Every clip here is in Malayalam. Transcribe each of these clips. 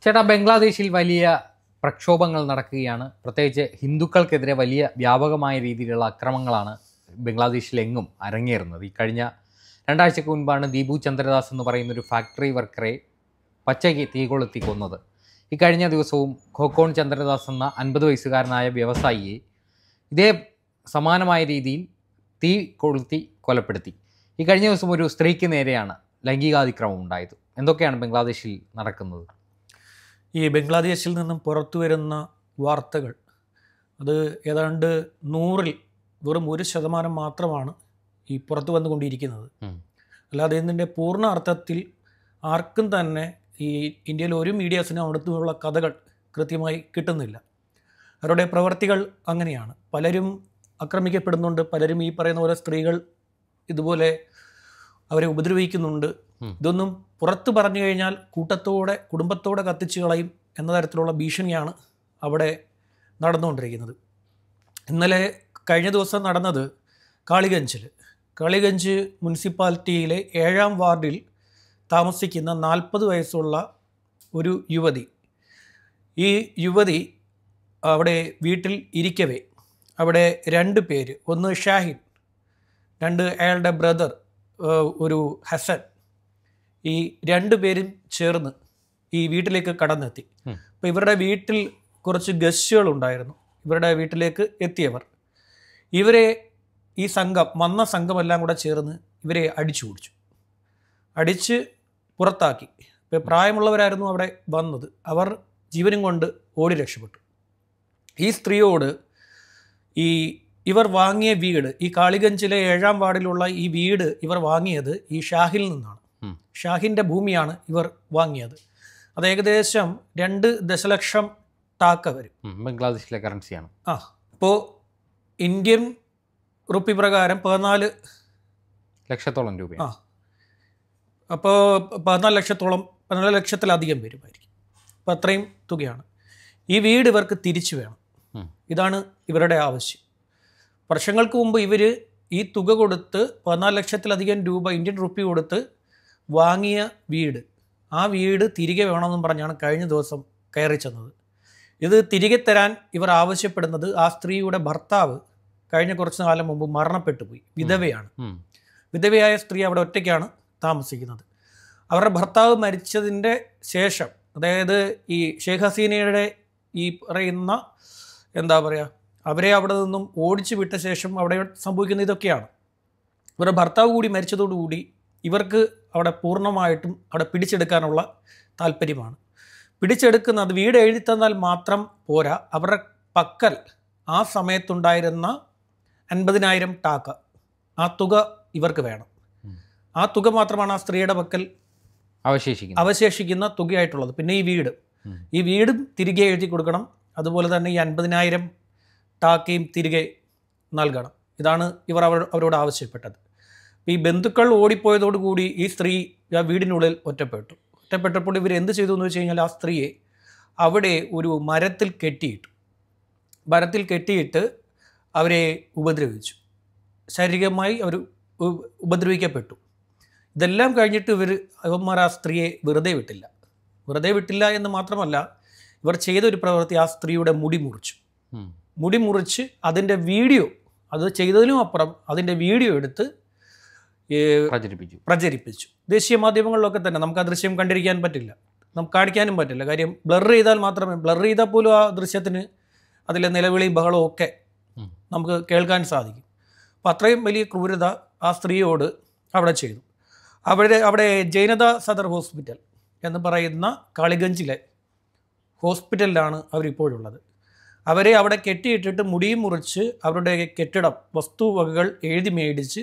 ചേട്ടാ, ബംഗ്ലാദേശിൽ വലിയ പ്രക്ഷോഭങ്ങൾ നടക്കുകയാണ്. പ്രത്യേകിച്ച് ഹിന്ദുക്കൾക്കെതിരെ വലിയ വ്യാപകമായ രീതിയിലുള്ള അക്രമങ്ങളാണ് ബംഗ്ലാദേശിലെങ്ങും അരങ്ങേറുന്നത്. ഈ കഴിഞ്ഞ 2 ആഴ്ചയ്ക്ക് മുൻപാണ് ദീപു ചന്ദ്രദാസ് എന്ന് പറയുന്നൊരു ഫാക്ടറി വർക്കറെ പച്ചയ്ക്ക് തീ കൊളുത്തി കൊന്നത്. ഈ കഴിഞ്ഞ ദിവസവും ഖോക്കോൺ ചന്ദ്രദാസ് എന്ന 50 വയസ്സുകാരനായ വ്യവസായിയെ ഇതേ സമാനമായ രീതിയിൽ തീ കൊളുത്തി കൊലപ്പെടുത്തി. ഈ കഴിഞ്ഞ ദിവസം ഒരു സ്ത്രീക്ക് നേരെയാണ് ലൈംഗികാതിക്രമം ഉണ്ടായത്. എന്തൊക്കെയാണ് ബംഗ്ലാദേശിൽ നടക്കുന്നത്? ഈ ബംഗ്ലാദേശിൽ നിന്നും പുറത്തു വരുന്ന വാർത്തകൾ അത് ഏതാണ്ട് 100-ൽ വെറും 1% മാത്രമാണ് ഈ പുറത്തു വന്നുകൊണ്ടിരിക്കുന്നത്. അല്ലാതെ ഇതിൻ്റെ പൂർണ്ണ അർത്ഥത്തിൽ ആർക്കും തന്നെ ഈ ഇന്ത്യയിൽ ഒരു മീഡിയാസിനും അവിടുത്തുള്ള കഥകൾ കൃത്യമായി കിട്ടുന്നില്ല. അവരുടെ പ്രവർത്തികൾ അങ്ങനെയാണ്. പലരും ആക്രമിക്കപ്പെടുന്നുണ്ട്, പലരും ഈ പറയുന്ന പോലെ സ്ത്രീകൾ ഇതുപോലെ അവരെ ഉപദ്രവിക്കുന്നുണ്ട്. ഇതൊന്നും പുറത്ത് പറഞ്ഞു കഴിഞ്ഞാൽ കുടുംബത്തോടെ കത്തിച്ചു കളയും എന്ന തരത്തിലുള്ള ഭീഷണിയാണ് അവിടെ നടന്നുകൊണ്ടിരിക്കുന്നത്. ഇന്നലെ കഴിഞ്ഞ ദിവസം നടന്നത് കാളിഗഞ്ച് മുനിസിപ്പാലിറ്റിയിലെ 7-ാം വാർഡിൽ താമസിക്കുന്ന 40 വയസ്സുള്ള ഒരു യുവതി. ഈ യുവതി അവിടെ വീട്ടിൽ ഇരിക്കവേ അവിടെ 2 പേര്, ഒന്ന് ഷാഹിൻ, 2 അയാളുടെ ബ്രദർ ഒരു ഹസൻ, ഈ 2 പേരും ചേർന്ന് ഈ വീട്ടിലേക്ക് കടന്നെത്തി. അപ്പോൾ ഇവരുടെ വീട്ടിൽ കുറച്ച് ഗസ്റ്റുകളുണ്ടായിരുന്നു. ഇവരുടെ വീട്ടിലേക്ക് എത്തിയവർ ഇവരെ ഈ സംഘമെല്ലാം കൂടെ ചേർന്ന് ഇവരെ അടിച്ച് പുറത്താക്കി. ഇപ്പോൾ പ്രായമുള്ളവരായിരുന്നു അവിടെ വന്നത്. അവർ ജീവനും കൊണ്ട് ഓടി രക്ഷപ്പെട്ടു. ഈ സ്ത്രീയോട് ഇവർ വാങ്ങിയ വീട്, ഈ കാളിഗഞ്ചിലെ 7-ാം വാർഡിലുള്ള ഈ വീട് ഇവർ വാങ്ങിയത് ഈ ഷാഹിൽ നിന്നാണ്. ഷാഹിൻ്റെ ഭൂമിയാണ് ഇവർ വാങ്ങിയത്. അത് ഏകദേശം 2 ദശലക്ഷം ടാക്ക വരും. ബംഗ്ലാദേശിലെ കറൻസിയാണ്. ഇപ്പോൾ ഇന്ത്യൻ റുപ്പി പ്രകാരം 14 ലക്ഷത്തോളം രൂപ. അപ്പോൾ 14 ലക്ഷത്തിലധികം വരുമായിരിക്കും. അപ്പോൾ അത്രയും തുകയാണ്. ഈ വീട് ഇവർക്ക് തിരിച്ചു വേണം. ഇതാണ് ഇവരുടെ ആവശ്യം. വർഷങ്ങൾക്ക് മുമ്പ് ഇവർ ഈ തുക കൊടുത്ത് 14 ലക്ഷത്തിലധികം രൂപ ഇന്ത്യൻ റുപ്പി കൊടുത്ത് വാങ്ങിയ വീട്, ആ വീട് തിരികെ വേണമെന്നും പറഞ്ഞാണ് കഴിഞ്ഞ ദിവസം കയറി ചെന്നത്. ഇത് തിരികെ തരാൻ ഇവർ ആവശ്യപ്പെടുന്നത് ആ സ്ത്രീയുടെ ഭർത്താവ് കഴിഞ്ഞ കുറച്ച് കാലം മുമ്പ് മരണപ്പെട്ടു പോയി. വിധവയാണ്. വിധവയായ സ്ത്രീ അവിടെ ഒറ്റയ്ക്കാണ് താമസിക്കുന്നത്. അവരുടെ ഭർത്താവ് മരിച്ചതിൻ്റെ ശേഷം, അതായത് ഈ ഷെയ്ഖ് ഹസീനയുടെ ഈ പറയുന്ന അവരെ അവിടെ നിന്നും ഓടിച്ചു വിട്ട ശേഷം അവിടെ സംഭവിക്കുന്ന ഇതൊക്കെയാണ്. ഇവരുടെ ഭർത്താവ് കൂടി മരിച്ചതോടുകൂടി ഇവർക്ക് അവിടെ പൂർണ്ണമായിട്ടും അവിടെ പിടിച്ചെടുക്കാനുള്ള താല്പര്യമാണ്. പിടിച്ചെടുക്കുന്നത് വീട് എഴുതി തന്നാൽ മാത്രം പോരാ, അവരുടെ പക്കൽ ആ സമയത്തുണ്ടായിരുന്ന 50,000 ടാക്ക, ആ തുക ഇവർക്ക് വേണം. ആ തുക മാത്രമാണ് ആ സ്ത്രീയുടെ പക്കൽ അവശേഷിക്കുന്ന തുകയായിട്ടുള്ളത്. പിന്നെ ഈ വീടും തിരികെ എഴുതി കൊടുക്കണം. അതുപോലെ തന്നെ ഈ 50,000 ടാക്കയും തിരികെ നൽകണം. ഇതാണ് ഇവർ അവരോട് ആവശ്യപ്പെട്ടത്. ഈ ബന്ധുക്കൾ ഓടിപ്പോയതോടുകൂടി ഈ സ്ത്രീ ആ വീടിനുള്ളിൽ ഒറ്റപ്പെട്ടപ്പോൾ ഇവർ എന്ത് ചെയ്തു എന്ന് വെച്ച് കഴിഞ്ഞാൽ ആ സ്ത്രീയെ അവിടെ ഒരു മരത്തിൽ കെട്ടിയിട്ട് അവരെ ഉപദ്രവിച്ചു. ശാരീരികമായി അവർ ഉപദ്രവിക്കപ്പെട്ടു. ഇതെല്ലാം കഴിഞ്ഞിട്ട് ഇവന്മാർ ആ സ്ത്രീയെ വെറുതെ വിട്ടില്ല എന്ന് മാത്രമല്ല, ഇവർ ചെയ്തൊരു പ്രവൃത്തി, ആ സ്ത്രീയുടെ മുടി മുറിച്ച് അതിൻ്റെ വീഡിയോ, അത് ചെയ്തതിനും അപ്പുറം അതിൻ്റെ വീഡിയോ എടുത്ത് പ്രചരിപ്പിച്ചു. ദേശീയ മാധ്യമങ്ങളിലൊക്കെ തന്നെ നമുക്ക് ആ ദൃശ്യം കണ്ടിരിക്കാൻ പറ്റില്ല, നമുക്ക് കാണിക്കാനും പറ്റില്ല. കാര്യം ബ്ലർ ചെയ്താൽ പോലും ആ ദൃശ്യത്തിന് അതിലെ നിലവിളിയും ബഹളവും ഒക്കെ നമുക്ക് കേൾക്കാൻ സാധിക്കും. അപ്പോൾ അത്രയും വലിയ ക്രൂരത ആ സ്ത്രീയോട് അവിടെ ചെയ്തു. അവിടെ ജൈനത സദർ ഹോസ്പിറ്റൽ എന്ന് പറയുന്ന കാളിഗഞ്ചിലെ ഹോസ്പിറ്റലിലാണ് അവരിപ്പോഴുള്ളത്. അവരെ അവിടെ കെട്ടിയിട്ടിട്ട് മുടിയും മുറിച്ച് അവരുടെ കെട്ടിടം വസ്തുവകകൾ എഴുതി മേടിച്ച്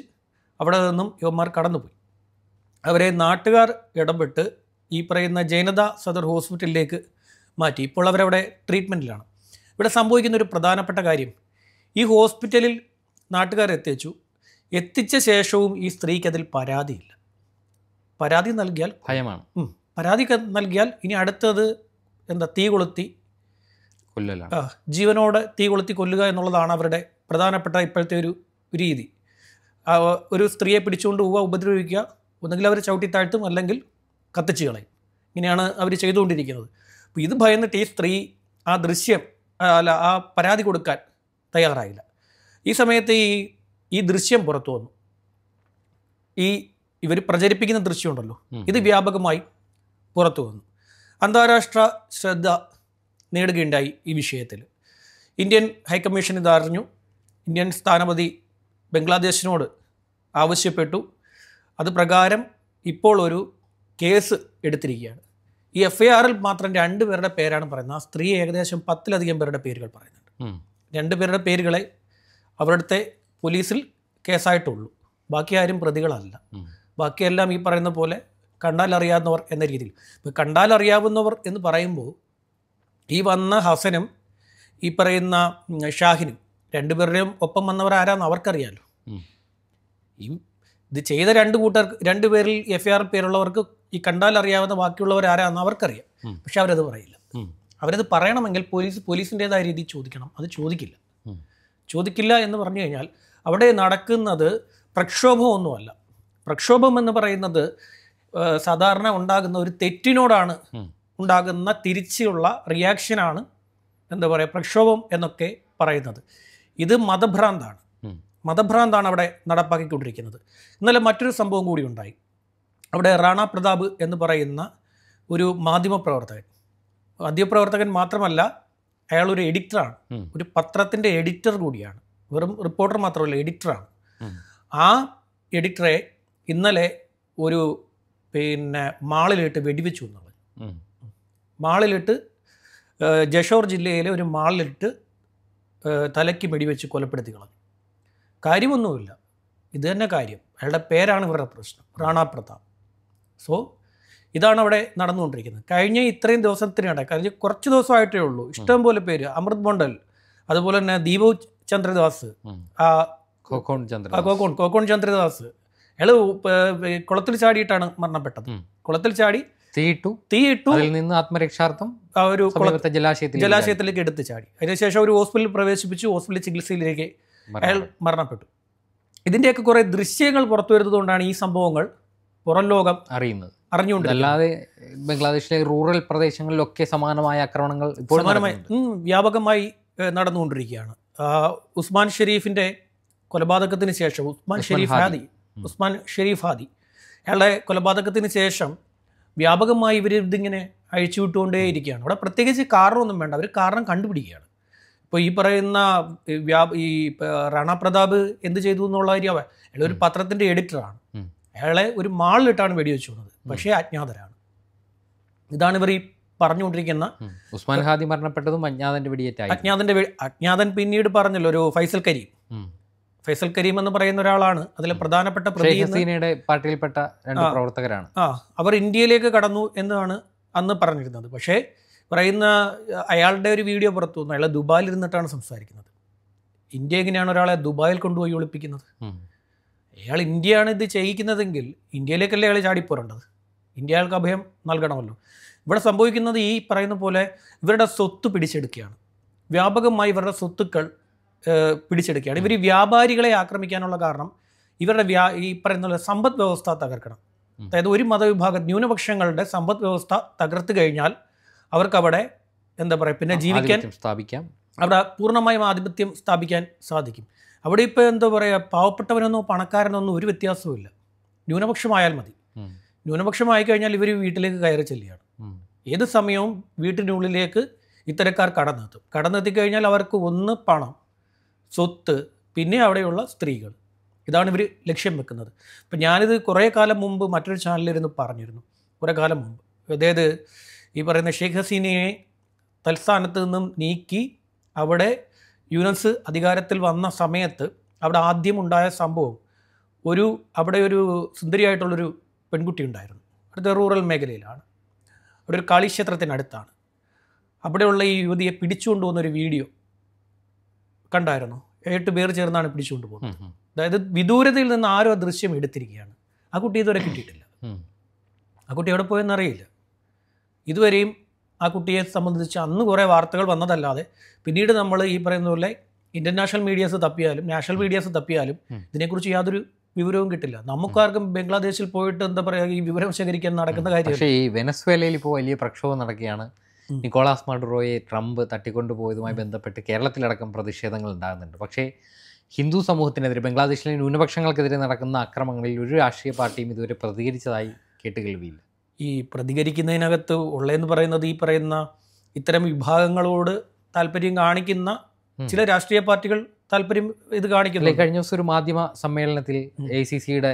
അവിടെ നിന്നും ഇവന്മാർ കടന്നുപോയി. അവരെ നാട്ടുകാർ ഇടപെട്ട് ഈ പറയുന്ന ജൈനത സദർ ഹോസ്പിറ്റലിലേക്ക് മാറ്റി. ഇപ്പോൾ അവരവിടെ ട്രീറ്റ്മെൻറ്റിലാണ്. ഇവിടെ സംഭവിക്കുന്ന ഒരു പ്രധാനപ്പെട്ട കാര്യം, ഈ ഹോസ്പിറ്റലിൽ നാട്ടുകാർ എത്തിച്ച ശേഷവും ഈ സ്ത്രീക്ക് അതിൽ പരാതിയില്ല. പരാതി നൽകിയാൽ ഭയമാണ്. പരാതി നൽകിയാൽ ഇനി അടുത്തത് തീ കൊളുത്തി ജീവനോടെ തീ കൊളുത്തി കൊല്ലുക എന്നുള്ളതാണ് അവരുടെ പ്രധാനപ്പെട്ട ഇപ്പോഴത്തെ ഒരു രീതി. ഒരു സ്ത്രീയെ പിടിച്ചുകൊണ്ട് പോവുക, ഉപദ്രവിക്കുക, ഒന്നുകിൽ അവർ ചവിട്ടി താഴ്ത്തും, അല്ലെങ്കിൽ കത്തിച്ച് കളയും. ഇങ്ങനെയാണ് അവർ ചെയ്തുകൊണ്ടിരിക്കുന്നത്. അപ്പോൾ ഇത് ഭയന്നിട്ട് ഈ സ്ത്രീ ആ ദൃശ്യം ആ പരാതി കൊടുക്കാൻ തയ്യാറായില്ല. ഈ സമയത്ത് ഈ ദൃശ്യം പുറത്തു വന്നു. ഇവർ പ്രചരിപ്പിക്കുന്ന ദൃശ്യമുണ്ടല്ലോ, ഇത് വ്യാപകമായി പുറത്തു വന്നു. അന്താരാഷ്ട്ര ശ്രദ്ധ നേടുകയുണ്ടായി ഈ വിഷയത്തിൽ. Indian high commission ഇതറിഞ്ഞു. ഇന്ത്യൻ സ്ഥാനപതി ബംഗ്ലാദേശിനോട് ആവശ്യപ്പെട്ടു. അത് പ്രകാരം ഇപ്പോൾ ഒരു കേസ് എടുത്തിരിക്കുകയാണ്. ഈ FIRൽ മാത്രം 2 പേരുടെ പേരാണ് പറയുന്നത്. ആ സ്ത്രീ ഏകദേശം 10-ലധികം പേരുടെ പേരുകൾ പറയുന്നുണ്ട്. 2 പേരുടെ പേരുകളെ അവരുടെ പോലീസിൽ കേസായിട്ടുള്ളൂ. ബാക്കി ആരും പ്രതികളല്ല. ബാക്കിയെല്ലാം ഈ പറയുന്ന പോലെ കണ്ടാൽ അറിയാവുന്നവർ എന്ന രീതിയിൽ. ഇപ്പോൾ കണ്ടാൽ അറിയാവുന്നവർ എന്ന് പറയുമ്പോൾ ഈ വന്ന ഹസനും ഈ പറയുന്ന ഷാഹിനും 2 പേരുടെയും ഒപ്പം വന്നവർ ആരാന്ന് അവർക്കറിയാമല്ലോ. ഇത് ചെയ്ത 2 പേരിൽ FIR പേരുള്ളവർക്ക് ഈ കണ്ടാൽ അറിയാവുന്ന ബാക്കിയുള്ളവർ ആരാന്ന് അവർക്കറിയാം. പക്ഷെ അവരത് പറയില്ല. അവരത് പറയണമെങ്കിൽ പോലീസിൻ്റെതായ രീതിയിൽ ചോദിക്കണം. അത് ചോദിക്കില്ല എന്ന് പറഞ്ഞു കഴിഞ്ഞാൽ അവിടെ നടക്കുന്നത് പ്രക്ഷോഭമൊന്നുമല്ല. പ്രക്ഷോഭം എന്ന് പറയുന്നത് സാധാരണ ഉണ്ടാകുന്ന ഒരു തെറ്റിനോടാണ് ഉണ്ടാകുന്ന തിരിച്ചുള്ള റിയാക്ഷനാണ് എന്താ പറയുക പ്രക്ഷോഭം എന്നൊക്കെ പറയുന്നത്. ഇത് മതഭ്രാന്താണ് അവിടെ നടപ്പാക്കിക്കൊണ്ടിരിക്കുന്നത്. ഇന്നലെ മറ്റൊരു സംഭവം കൂടി ഉണ്ടായി. അവിടെ റാണ പ്രതാപ് എന്ന് പറയുന്ന ഒരു മാധ്യമപ്രവർത്തകൻ മാത്രമല്ല, അയാളൊരു എഡിറ്ററാണ്. ഒരു പത്രത്തിൻ്റെ എഡിറ്റർ കൂടിയാണ്. വെറും റിപ്പോർട്ടർ മാത്രമല്ല, എഡിറ്ററാണ്. ആ എഡിറ്ററെ ഇന്നലെ ഒരു മാളിലിട്ട് വെടിവെച്ചു എന്നുള്ളത്. മാളിലിട്ട് ജഷോർ ജില്ലയിലെ ഒരു മാളിലിട്ട് തലയ്ക്ക് വെടിവെച്ച് കൊലപ്പെടുത്തി കളഞ്ഞു. കാര്യമൊന്നുമില്ല, ഇത് തന്നെ കാര്യം. അയാളുടെ പേരാണ് ഇവരുടെ പ്രശ്നം, റാണ പ്രതാപ്. സോ ഇതാണ് അവിടെ നടന്നുകൊണ്ടിരിക്കുന്നത്. കഴിഞ്ഞ ഇത്രയും ദിവസത്തിനിടെ, കഴിഞ്ഞ കുറച്ച് ദിവസമായിട്ടേ ഉള്ളൂ, ഇഷ്ടംപോലെ പേര്, അമൃത് മണ്ഡൽ, അതുപോലെ തന്നെ ദീപു ചന്ദ്രദാസ്, കോക്കോൺ ചന്ദ്രദാസ്, അയാൾ കുളത്തിൽ ചാടിയിട്ടാണ് മരണപ്പെട്ടത്. കുളത്തിൽ ചാടി തീയിട്ടു ആത്മരക്ഷാർത്ഥം ഒരു ജലാശയത്തിലേക്ക് എടുത്ത് ചാടി. അതിനുശേഷം ഒരു ഹോസ്പിറ്റലിൽ പ്രവേശിപ്പിച്ചു. ഹോസ്പിറ്റലിൽ ചികിത്സയിലേക്ക് അയാൾ മരണപ്പെട്ടു. ഇതിൻ്റെയൊക്കെ കുറേ ദൃശ്യങ്ങൾ പുറത്തു വരുന്നതുകൊണ്ടാണ് ഈ സംഭവങ്ങൾ പുറം ലോകം അറിഞ്ഞുകൊണ്ട്. അല്ലാതെ ബംഗ്ലാദേശിലെ റൂറൽ പ്രദേശങ്ങളിലൊക്കെ സമാനമായ ആക്രമണങ്ങൾ വ്യാപകമായി നടന്നുകൊണ്ടിരിക്കുകയാണ്. ഉസ്മാൻ ഷെരീഫിൻ്റെ കൊലപാതകത്തിന് ശേഷം ഉസ്മാൻ ഷെരീഫ് ഹാദി അയാളുടെ കൊലപാതകത്തിന് ശേഷം വ്യാപകമായി ഇവർ ഇതിങ്ങനെ അഴിച്ചുവിട്ടുകൊണ്ടേയിരിക്കുകയാണ്. അവിടെ പ്രത്യേകിച്ച് കാരണമൊന്നും വേണ്ട, അവർ കാരണം കണ്ടുപിടിക്കുകയാണ്. ഇപ്പോൾ ഈ പറയുന്ന റാണ പ്രതാപ് എന്ത് ചെയ്തു എന്നുള്ള കാര്യം, അയാൾ ഒരു പത്രത്തിൻ്റെ എഡിറ്ററാണ്. അയാളെ ഒരു മാളിലിട്ടാണ് വെടിവെച്ചു വന്നത്. പക്ഷേ അജ്ഞാതരാണ്. ഇതാണ് ഇവർ ഈ പറഞ്ഞുകൊണ്ടിരിക്കുന്ന. ഉസ്മാൻ ഹാദി മരണപ്പെട്ടതും അജ്ഞാതന്റെ വെടിയേറ്റായി. അജ്ഞാതൻ പിന്നീട് പറഞ്ഞല്ലോ, ഒരു ഫൈസൽ കരീം എന്ന് പറയുന്ന ഒരാളാണ് അതിലെ പ്രധാനപ്പെട്ട പാർട്ടിയിൽപ്പെട്ട 2 പ്രവർത്തകരാണ്. അവർ ഇന്ത്യയിലേക്ക് കടന്നു എന്നാണ് അന്ന് പറഞ്ഞിരുന്നത്. പക്ഷേ പറയുന്ന അയാളുടെ ഒരു വീഡിയോ പുറത്തു വന്നു. അയാൾ ദുബായിൽ ഇരുന്നിട്ടാണ് സംസാരിക്കുന്നത്. ഇന്ത്യ എങ്ങനെയാണ് ഒരാളെ ദുബായിൽ കൊണ്ടുപോയി ഒളിപ്പിക്കുന്നത്? അയാൾ ഇന്ത്യയാണ് ഇത് ചെയ്യിക്കുന്നതെങ്കിൽ ഇന്ത്യയിലേക്കല്ലേ അയാൾ ചാടിപ്പോരേണ്ടത്? ഇന്ത്യ അയാൾക്ക് അഭയം നൽകണമല്ലോ. ഇവിടെ സംഭവിക്കുന്നത് ഈ പറയുന്ന പോലെ ഇവരുടെ സ്വത്ത് പിടിച്ചെടുക്കുകയാണ്. വ്യാപകമായി ഇവരുടെ സ്വത്തുക്കൾ പിടിച്ചെടുക്കുകയാണ്. ഇവർ വ്യാപാരികളെ ആക്രമിക്കാനുള്ള കാരണം ഇവരുടെ ഈ പറയുന്ന സമ്പദ് വ്യവസ്ഥ തകർക്കണം. അതായത് ഒരു മതവിഭാഗം ന്യൂനപക്ഷങ്ങളുടെ സമ്പദ് വ്യവസ്ഥ തകർത്ത് കഴിഞ്ഞാൽ അവർക്കവിടെ എന്താ പറയുക പിന്നെ ജീവിക്കാൻ സ്ഥാപിക്കാം, അവിടെ പൂർണ്ണമായും ആധിപത്യം സ്ഥാപിക്കാൻ സാധിക്കും. അവിടെ ഇപ്പോൾ എന്താ പറയുക, പാവപ്പെട്ടവനൊന്നോ പണക്കാരനൊന്നും ഒരു വ്യത്യാസവുമില്ല. ന്യൂനപക്ഷമായാൽ മതി. ന്യൂനപക്ഷമായി കഴിഞ്ഞാൽ ഇവർ വീട്ടിലേക്ക് കയറി ചെല്ലുകയാണ്. ഏത് സമയവും വീട്ടിൻ്റെ ഉള്ളിലേക്ക് ഇത്തരക്കാർ കടന്നെത്തിക്കഴിഞ്ഞാൽ അവർക്ക് ഒന്ന് പണം, സ്വത്ത്, പിന്നെ അവിടെയുള്ള സ്ത്രീകൾ. ഇതാണ് ഇവർ ലക്ഷ്യം വെക്കുന്നത്. ഇപ്പം ഞാനിത് കുറേ കാലം മുമ്പ് മറ്റൊരു ചാനലിലിരുന്ന് പറഞ്ഞിരുന്നു. കുറേ കാലം മുമ്പ്, അതായത് ഈ പറയുന്ന ഷെയ്ഖ് ഹസീനയെ തൽസ്ഥാനത്ത് നിന്നും നീക്കി അവിടെ യുനസ് അധികാരത്തിൽ വന്ന സമയത്ത് അവിടെ ആദ്യം ഉണ്ടായ സംഭവം, അവിടെ ഒരു സുന്ദരിയായിട്ടുള്ളൊരു പെൺകുട്ടി ഉണ്ടായിരുന്നു. അടുത്ത റൂറൽ മേഖലയിലാണ്, അവിടെ ഒരു കാളിക്ഷേത്രത്തിനടുത്താണ്. അവിടെയുള്ള ഈ യുവതിയെ പിടിച്ചുകൊണ്ട് പോകുന്നൊരു വീഡിയോ കണ്ടായിരുന്നു. 8 പേർ ചേർന്നാണ് പിടിച്ചുകൊണ്ട് പോകുന്നത്. അതായത് വിദൂരതയിൽ നിന്ന് ആരോ ആ ദൃശ്യം എടുത്തിരിക്കുകയാണ്. ആ കുട്ടി ഇതുവരെ കിട്ടിയിട്ടില്ല. ആ കുട്ടി എവിടെ പോയെന്നറിയില്ല. ഇതുവരെയും ആ കുട്ടിയെ സംബന്ധിച്ച് അന്ന് കുറേ വാർത്തകൾ വന്നതല്ലാതെ പിന്നീട് നമ്മൾ ഈ പറയുന്ന പോലെ ഇൻ്റർനാഷണൽ മീഡിയാസ് തപ്പിയാലും നാഷണൽ മീഡിയാസ് തപ്പിയാലും ഇതിനെക്കുറിച്ച് യാതൊരു വിവരവും കിട്ടില്ല. നമുക്കാർക്കും ബംഗ്ലാദേശിൽ പോയിട്ട് എന്താ പറയുക ഈ വിവരം ശേഖരിക്കാൻ നടക്കുന്ന കാര്യം. പക്ഷേ ഈ വെനസ്വേലയിൽ ഇപ്പോൾ വലിയ പ്രക്ഷോഭം നടക്കുകയാണ്. നിക്കോളാസ് മഡുറോയെ ട്രംപ് തട്ടിക്കൊണ്ടുപോയതുമായി ബന്ധപ്പെട്ട് കേരളത്തിലടക്കം പ്രതിഷേധങ്ങൾ ഉണ്ടാകുന്നുണ്ട്. പക്ഷേ ഹിന്ദു സമൂഹത്തിനെതിരെ, ബംഗ്ലാദേശിലെ ന്യൂനപക്ഷങ്ങൾക്കെതിരെ നടക്കുന്ന അക്രമങ്ങളിൽ ഒരു രാഷ്ട്രീയ പാർട്ടിയും ഇതുവരെ പ്രതികരിച്ചതായി കേട്ടുകേൾവിയില്ല. ഈ പ്രതികരിക്കുന്നതിനകത്ത് ഉള്ളതെന്ന് പറയുന്നത് ഈ പറയുന്ന ഇത്തരം വിഭാഗങ്ങളോട് താല്പര്യം കാണിക്കുന്ന ചില രാഷ്ട്രീയ പാർട്ടികൾ താല്പര്യം ഇത് കാണിക്കുന്നു. കഴിഞ്ഞ ദിവസം ഒരു മാധ്യമ സമ്മേളനത്തിൽ ACCയുടെ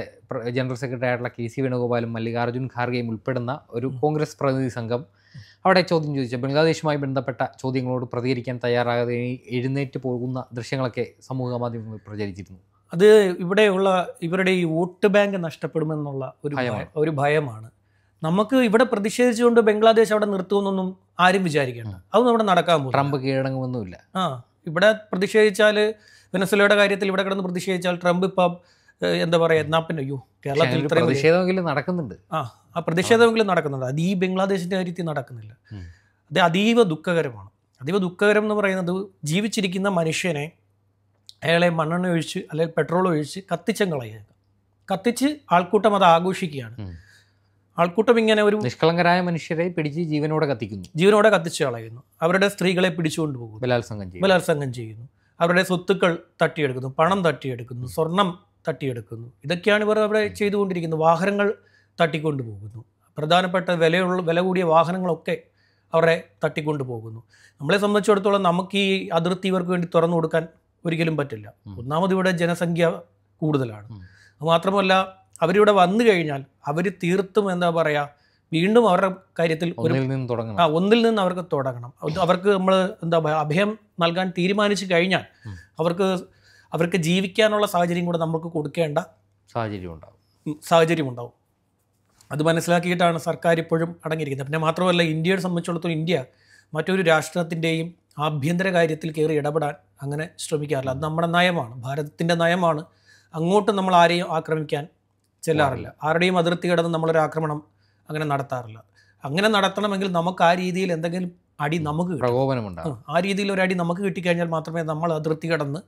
ജനറൽ സെക്രട്ടറി ആയിട്ടുള്ള KC വേണുഗോപാലും മല്ലികാർജ്ജുൻ ഖാർഗെയും ഉൾപ്പെടുന്ന ഒരു കോൺഗ്രസ് പ്രതിനിധി സംഘം അവിടെ ചോദ്യം ചോദിച്ചു. ബംഗ്ലാദേശുമായി ബന്ധപ്പെട്ട ചോദ്യങ്ങളോട് പ്രതികരിക്കാൻ തയ്യാറാകാതെ എഴുന്നേറ്റ് പോകുന്ന ദൃശ്യങ്ങളൊക്കെ സമൂഹ മാധ്യമങ്ങളിൽ പ്രചരിച്ചിരുന്നു. അത് ഇവിടെയുള്ള ഇവരുടെ ഈ വോട്ട് ബാങ്ക് നഷ്ടപ്പെടുമെന്നുള്ള ഒരു ഭയമാണ്. നമുക്ക് ഇവിടെ പ്രതിഷേധിച്ചുകൊണ്ട് ബംഗ്ലാദേശ് അവിടെ നിർത്തുമെന്നൊന്നും ആരും വിചാരിക്കേണ്ട. അതൊന്നും അവിടെ നടക്കാൻ പോകും. ട്രംപ് കീഴടങ്ങുമൊന്നുമില്ല. ഇവിടെ പ്രതിഷേധിച്ചാൽ, വെനസ്വേലയുടെ കാര്യത്തിൽ ഇവിടെ കിടന്ന് പ്രതിഷേധിച്ചാൽ ട്രംപ് ഇപ്പം എന്താ പറയുക, എന്നാ പിന്നെ അയ്യോ കേരളത്തിൽ പ്രതിഷേധമെങ്കിലും നടക്കുന്നുണ്ട്. ആ പ്രതിഷേധമെങ്കിലും നടക്കുന്നുണ്ട്. അത് ഈ ബംഗ്ലാദേശിൻ്റെ കാര്യത്തിൽ നടക്കുന്നില്ല. അത് അതീവ ദുഃഖകരമാണ്. അതീവ ദുഃഖകരം എന്ന് പറയുന്നത് ജീവിച്ചിരിക്കുന്ന മനുഷ്യനെ അയാളെ മണ്ണെണ്ണ ഒഴിച്ച് അല്ലെങ്കിൽ പെട്രോൾ ഒഴിച്ച് കത്തിച്ചങ്ങളയുക, കത്തിച്ച് ആൾക്കൂട്ടം അത് ആഘോഷിക്കുകയാണ്. ആൾക്കൂട്ടം ഇങ്ങനെ ഒരു നിഷ്കളങ്കരായ മനുഷ്യരെ പിടിച്ച് ജീവനോടെ കത്തിച്ചു കളയുന്നു. അവരുടെ സ്ത്രീകളെ പിടിച്ചുകൊണ്ട് പോകുന്നു, ബലാത്സംഗം ചെയ്യുന്നു, അവരുടെ സ്വത്തുക്കൾ തട്ടിയെടുക്കുന്നു, പണം തട്ടിയെടുക്കുന്നു, സ്വർണം തട്ടിയെടുക്കുന്നു. ഇതൊക്കെയാണ് ഇവർ അവിടെ ചെയ്തുകൊണ്ടിരിക്കുന്നത്. വാഹനങ്ങൾ തട്ടിക്കൊണ്ടു പോകുന്നു. പ്രധാനപ്പെട്ട വില കൂടിയ വാഹനങ്ങളൊക്കെ അവരെ തട്ടിക്കൊണ്ടു പോകുന്നു. നമ്മളെ സംബന്ധിച്ചിടത്തോളം നമുക്ക് ഈ അതിർത്തി ഇവർക്ക് വേണ്ടി തുറന്നു കൊടുക്കാൻ ഒരിക്കലും പറ്റില്ല. ഒന്നാമത് ഇവിടെ ജനസംഖ്യ കൂടുതലാണ്. മാത്രമല്ല അവരിവിടെ വന്നു കഴിഞ്ഞാൽ അവർ തീർത്തും എന്താ പറയുക, വീണ്ടും അവരുടെ കാര്യത്തിൽ ഒന്നിൽ നിന്ന് അവർക്ക് തുടങ്ങണം. അവർക്ക് നമ്മൾ എന്താ പറയുക, അഭയം നൽകാൻ തീരുമാനിച്ചു കഴിഞ്ഞാൽ അവർക്ക് ജീവിക്കാനുള്ള സാഹചര്യം കൂടെ നമുക്ക് കൊടുക്കേണ്ട സാഹചര്യം ഉണ്ടാവും. അത് മനസ്സിലാക്കിയിട്ടാണ് സർക്കാർ ഇപ്പോഴും അടങ്ങിയിരിക്കുന്നത്. പിന്നെ മാത്രമല്ല, ഇന്ത്യയെ സംബന്ധിച്ചിടത്തോളം ഇന്ത്യ മറ്റൊരു രാഷ്ട്രത്തിൻ്റെയും ആഭ്യന്തര കാര്യത്തിൽ കയറി ഇടപെടാൻ അങ്ങനെ ശ്രമിക്കാറില്ല. അത് നമ്മുടെ നയമാണ്, ഭാരതത്തിൻ്റെ നയമാണ്. അങ്ങോട്ട് നമ്മൾ ആരെയും ആക്രമിക്കാൻ ചെല്ലാറില്ല. ആരുടെയും അതിർത്തി കടന്ന് നമ്മളൊരു ആക്രമണം അങ്ങനെ നടത്താറില്ല. അങ്ങനെ നടത്തണമെങ്കിൽ നമുക്ക് ആ രീതിയിൽ എന്തെങ്കിലും അടി നമുക്ക് പ്രകോപനമുണ്ടാകും. ആ രീതിയിൽ ഒരു അടി നമുക്ക് കിട്ടിക്കഴിഞ്ഞാൽ മാത്രമേ നമ്മൾ അതിർത്തി കടന്ന്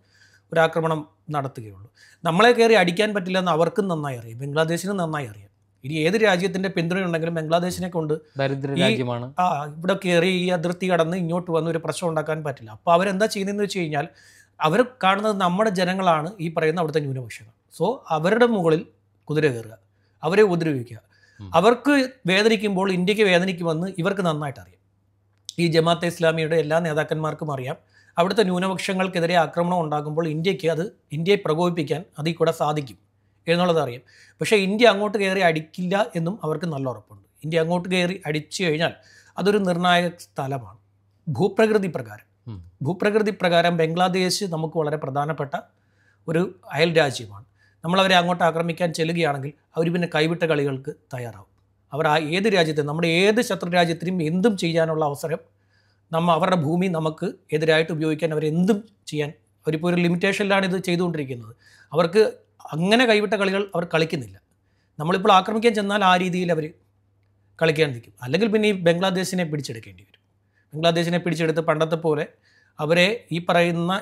ഒരാക്രമണം നടത്തുകയുള്ളൂ. നമ്മളെ കയറി അടിക്കാൻ പറ്റില്ല എന്ന് അവർക്കും നന്നായി അറിയാം, ബംഗ്ലാദേശിനും നന്നായി അറിയാം. ഇനി ഏത് രാജ്യത്തിൻ്റെ പിന്തുണയുണ്ടെങ്കിലും ബംഗ്ലാദേശിനെ കൊണ്ട് ദരിദ്ര രാജ്യമാണ്, ഇവിടെ കയറി ഈ അതിർത്തി കടന്ന് ഇങ്ങോട്ട് വന്ന് ഒരു പ്രശ്നം ഉണ്ടാക്കാൻ പറ്റില്ല. അപ്പോൾ അവരെന്താ ചെയ്യുന്നതെന്ന് വെച്ച് കഴിഞ്ഞാൽ, അവർ കാണുന്നത് നമ്മുടെ ജനങ്ങളാണ് ഈ പറയുന്ന അവിടുത്തെ ന്യൂനപക്ഷങ്ങൾ. സോ അവരുടെ മുകളിൽ കുതിര കയറുക, അവരെ ഉപദ്രവിക്കുക. അവർക്ക് വേദനിക്കുമ്പോൾ ഇന്ത്യക്ക് വേദനിക്കുമെന്ന് ഇവർക്ക് നന്നായിട്ട് അറിയാം. ഈ ജമാഅത്തെ ഇസ്ലാമിയുടെ എല്ലാ നേതാക്കന്മാർക്കും അറിയാം, അവിടുത്തെ ന്യൂനപക്ഷങ്ങൾക്കെതിരെ ആക്രമണം ഉണ്ടാകുമ്പോൾ ഇന്ത്യയെ പ്രകോപിപ്പിക്കാൻ അതിൽ കൂടെ സാധിക്കും എന്നുള്ളത് അറിയാം. പക്ഷേ ഇന്ത്യ അങ്ങോട്ട് കയറി അടിക്കില്ല എന്നും അവർക്ക് നല്ല ഉറപ്പുണ്ട്. ഇന്ത്യ അങ്ങോട്ട് കയറി അടിച്ചു കഴിഞ്ഞാൽ അതൊരു നിർണായക സ്ഥലമാണ്. ഭൂപ്രകൃതി പ്രകാരം ബംഗ്ലാദേശ് നമുക്ക് വളരെ പ്രധാനപ്പെട്ട ഒരു അയൽ രാജ്യമാണ്. നമ്മളവരെ അങ്ങോട്ട് ആക്രമിക്കാൻ ചെല്ലുകയാണെങ്കിൽ അവർ പിന്നെ കൈവിട്ട കളികൾക്ക് തയ്യാറാവും. അവർ ഏത് രാജ്യത്തും, നമ്മുടെ ഏത് ശത്രു രാജ്യത്തിനും എന്തും ചെയ്യാനുള്ള അവസരം അവരുടെ ഭൂമി നമുക്ക് എതിരായിട്ട് ഉപയോഗിക്കാൻ അവരെന്തും ചെയ്യാൻ, അവരിപ്പോൾ ഒരു ലിമിറ്റേഷനിലാണ് ഇത് ചെയ്തുകൊണ്ടിരിക്കുന്നത്. അവർക്ക് അങ്ങനെ കൈവിട്ട കളികൾ അവർ കളിക്കുന്നില്ല. നമ്മളിപ്പോൾ ആക്രമിക്കാൻ ചെന്നാൽ ആ രീതിയിൽ അവർ കളിക്കാൻ നിൽക്കും. അല്ലെങ്കിൽ പിന്നെ ഈ ബംഗ്ലാദേശിനെ പിടിച്ചെടുക്കേണ്ടി വരും. ബംഗ്ലാദേശിനെ പിടിച്ചെടുത്ത് പണ്ടത്തെ പോലെ അവരെ ഈ പറയുന്ന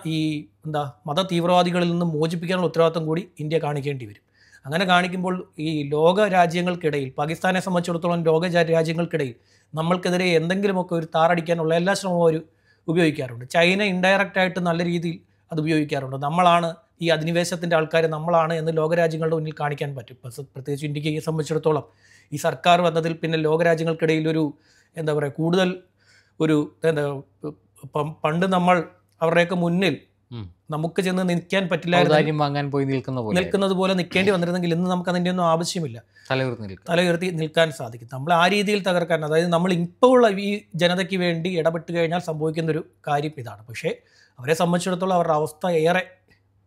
മത തീവ്രവാദികളിൽ നിന്ന് മോചിപ്പിക്കാനുള്ള ഉത്തരവാദിത്വം കൂടി ഇന്ത്യ കാണിക്കേണ്ടി വരും. അങ്ങനെ കാണിക്കുമ്പോൾ ഈ ലോക രാജ്യങ്ങൾക്കിടയിൽ, പാകിസ്ഥാനെ സംബന്ധിച്ചിടത്തോളം ലോക രാജ്യങ്ങൾക്കിടയിൽ നമ്മൾക്കെതിരെ എന്തെങ്കിലുമൊക്കെ ഒരു താറടിക്കാനുള്ള എല്ലാ ശ്രമവും അവർ ഉപയോഗിക്കാറുണ്ട്. ചൈന ഇൻഡയറക്റ്റായിട്ട് നല്ല രീതിയിൽ അത് ഉപയോഗിക്കാറുണ്ട്. നമ്മളാണ് ഈ അധിനിവേശത്തിൻ്റെ ആൾക്കാർ, നമ്മളാണ് എന്ന് ലോകരാജ്യങ്ങളുടെ മുന്നിൽ കാണിക്കാൻ പറ്റും. പ്രത്യേകിച്ച് ഇന്ത്യയെ സംബന്ധിച്ചിടത്തോളം ഈ സർക്കാർ വന്നതിൽ പിന്നെ ലോകരാജ്യങ്ങൾക്കിടയിൽ ഒരു എന്താ പറയുക, കൂടുതൽ ഒരു പണ്ട് നമ്മൾ അവരുടെയൊക്കെ മുന്നിൽ നമുക്ക് ചെന്ന് നിൽക്കാൻ പറ്റില്ലായിരുന്നു, നിൽക്കുന്നത് പോലെ നിൽക്കേണ്ടി വന്നിരുന്നെങ്കിൽ ഇന്ന് നമുക്ക് അതിൻ്റെ ഒന്നും ആവശ്യമില്ല. തലയുയർത്തി നിൽക്കാൻ സാധിക്കും. നമ്മൾ ആ രീതിയിൽ തകർക്കാൻ, അതായത് നമ്മൾ ഇപ്പോൾ ഉള്ള ഈ ജനതയ്ക്ക് വേണ്ടി ഇടപെട്ട് കഴിഞ്ഞാൽ സംഭവിക്കുന്നൊരു കാര്യം ഇതാണ്. പക്ഷേ അവരെ സംബന്ധിച്ചിടത്തോളം അവരുടെ അവസ്ഥ ഏറെ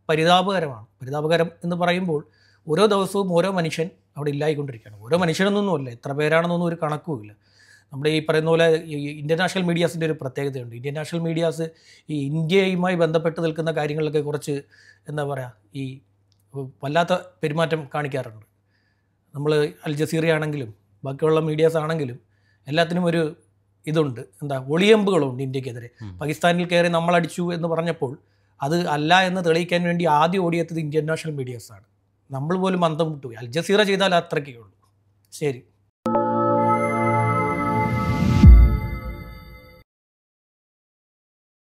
പരിതാപകരമാണ്. പരിതാപകരം എന്ന് പറയുമ്പോൾ ഓരോ ദിവസവും ഓരോ മനുഷ്യൻ അവിടെ ഇല്ലായിക്കൊണ്ടിരിക്കുകയാണ്. ഓരോ മനുഷ്യനൊന്നുമല്ല, എത്ര പേരാണെന്നൊന്നും ഒരു കണക്കുമില്ല. നമ്മുടെ ഈ പറയുന്ന പോലെ ഇന്ത്യൻ നാഷണൽ മീഡിയാസിൻ്റെ ഒരു പ്രത്യേകതയുണ്ട്. ഇന്ത്യൻ നാഷണൽ മീഡിയാസ് ഈ ഇന്ത്യയുമായി ബന്ധപ്പെട്ട് നിൽക്കുന്ന കാര്യങ്ങളിലൊക്കെ കുറച്ച് എന്താ പറയുക, ഈ വല്ലാത്ത പെരുമാറ്റം കാണിക്കാറുണ്ട്. നമ്മൾ അൽ ജസീറ ആണെങ്കിലും ബാക്കിയുള്ള മീഡിയാസ് ആണെങ്കിലും എല്ലാത്തിനും ഒരു ഇതുണ്ട്, ഒളിയമ്പുകളുണ്ട് ഇന്ത്യക്കെതിരെ. പാകിസ്ഥാനിൽ കയറി നമ്മളടിച്ചു എന്ന് പറഞ്ഞപ്പോൾ അത് അല്ല എന്ന് തെളിയിക്കാൻ വേണ്ടി ആദ്യം ഓടിയെത്തത് ഇന്ത്യൻ നാഷണൽ മീഡിയാസാണ്. നമ്മൾ പോലും അന്തം വിട്ടുപോയി. അൽ ജസീറ ചെയ്താൽ അത്രയ്ക്കേ ഉള്ളൂ. ശരി.